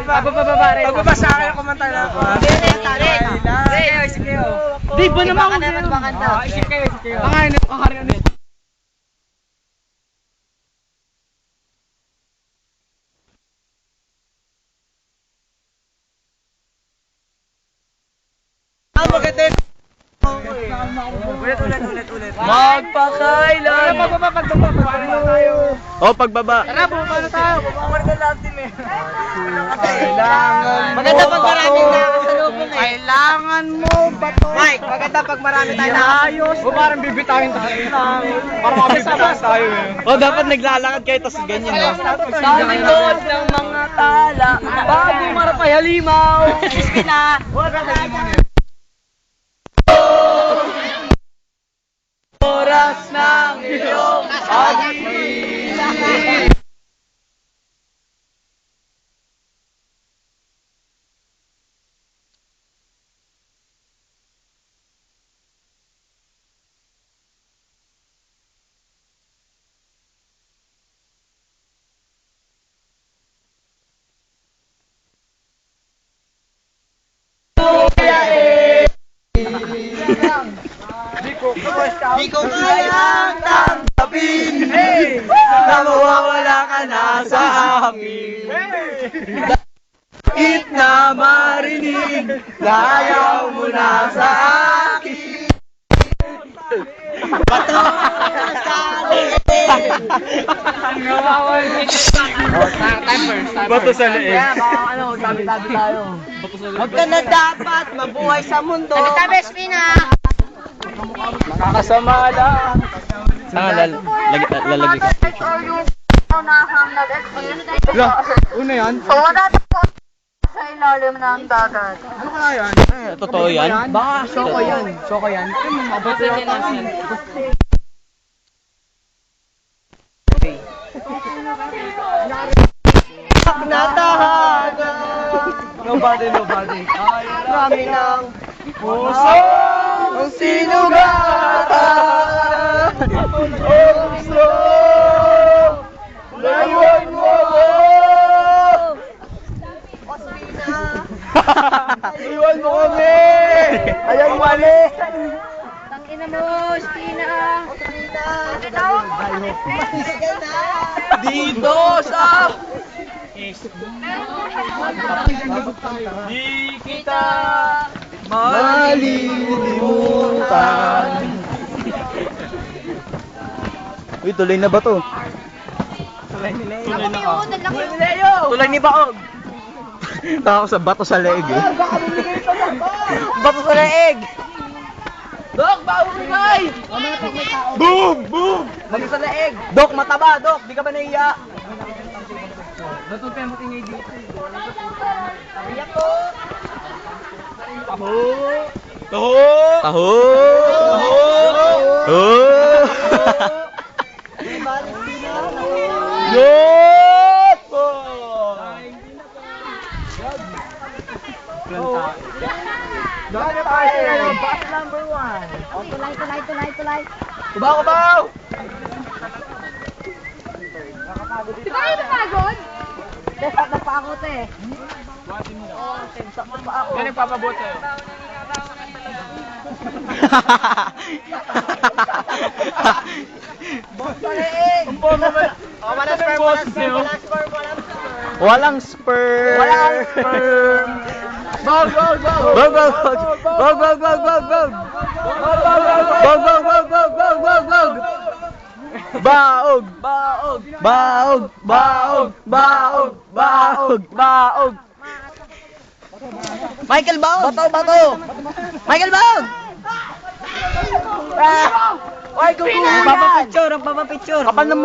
Pagbaba sa akin, kumanta na ako. Sige. Di ba naman ako Bakanta. Isip kayo. Pangalan na pangalan na. Maganda. Ulit. Magpakailan. Pagbaba. Tara, bumaba na tayo. Maganda pag maraming nakasalubong eh. Kailangan mo ba to? Mike, maganda pag marami tayo nakayos. Parang bibitahin tayo. Parang mabisabas tayo eh. Dapat naglalakad kayo tapos ganyan, no? Sa likod ng mga tala, bago marapay halimaw. Ispina. Oras ng iyong pag-ibig. Di ko kayang tanggapin na mawawala ka na sa akin. Bakit na marinig na ayaw mo na sa akin? Bato sa leeg. Bato sa leeg. Tabi-tabi tayo. Huwag ka na dapat mabuhay sa mundo. Tabi, Spina! Nakakasama lang. Lalagay ko. Una yan? Wala na po sa ilalim ng dagat. Ano kaya yan? Totoo yan? Baka Shoko yan. Natahaga. Nobody. Marami ng puso ang sinugatan. Oh, gusto layuan mo ako. Layuan mo kami. Ayaw mali. Tangina mo, Spina. Dito sa di kita malilimutan. Uy, tuloy na ba to? Tulad ni Baog. Taka ko sa bato sa leeg eh. Bato sa leeg. Dok, baumingay! Boom! Bato sa leeg. Dok, mataba, Dok. Di ka ba nahiya? Natutunan mo tingay dito. Iyak ko. Taho! Taho! Yot! Dami tayo. Bus number 1. Tulay. Kubaw! Di ba kayo napagod? Desat na pa ako, te. Yan nagpapabot sa'yo. Walang spur! Bog! Baog! Michael Baog! Bato! Michael Baog! Ay, Papapicture! Kapal ng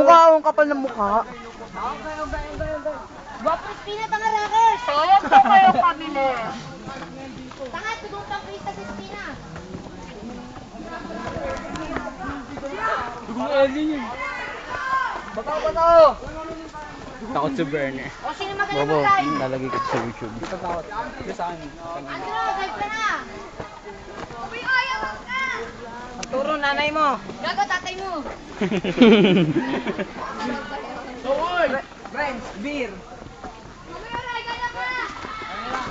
mukha. Guwapo, Spina, tangarakers. Huwag po kayong pabili. Tanga, tugong pang Krista si Spina. Bato! Takot sa burner. O, sino magaling mag-live? Lalagay ko sa YouTube. Andro, live ka na. Uy, ayaw ka. Turo nanay mo. Gago, tatay mo. Friends, beer.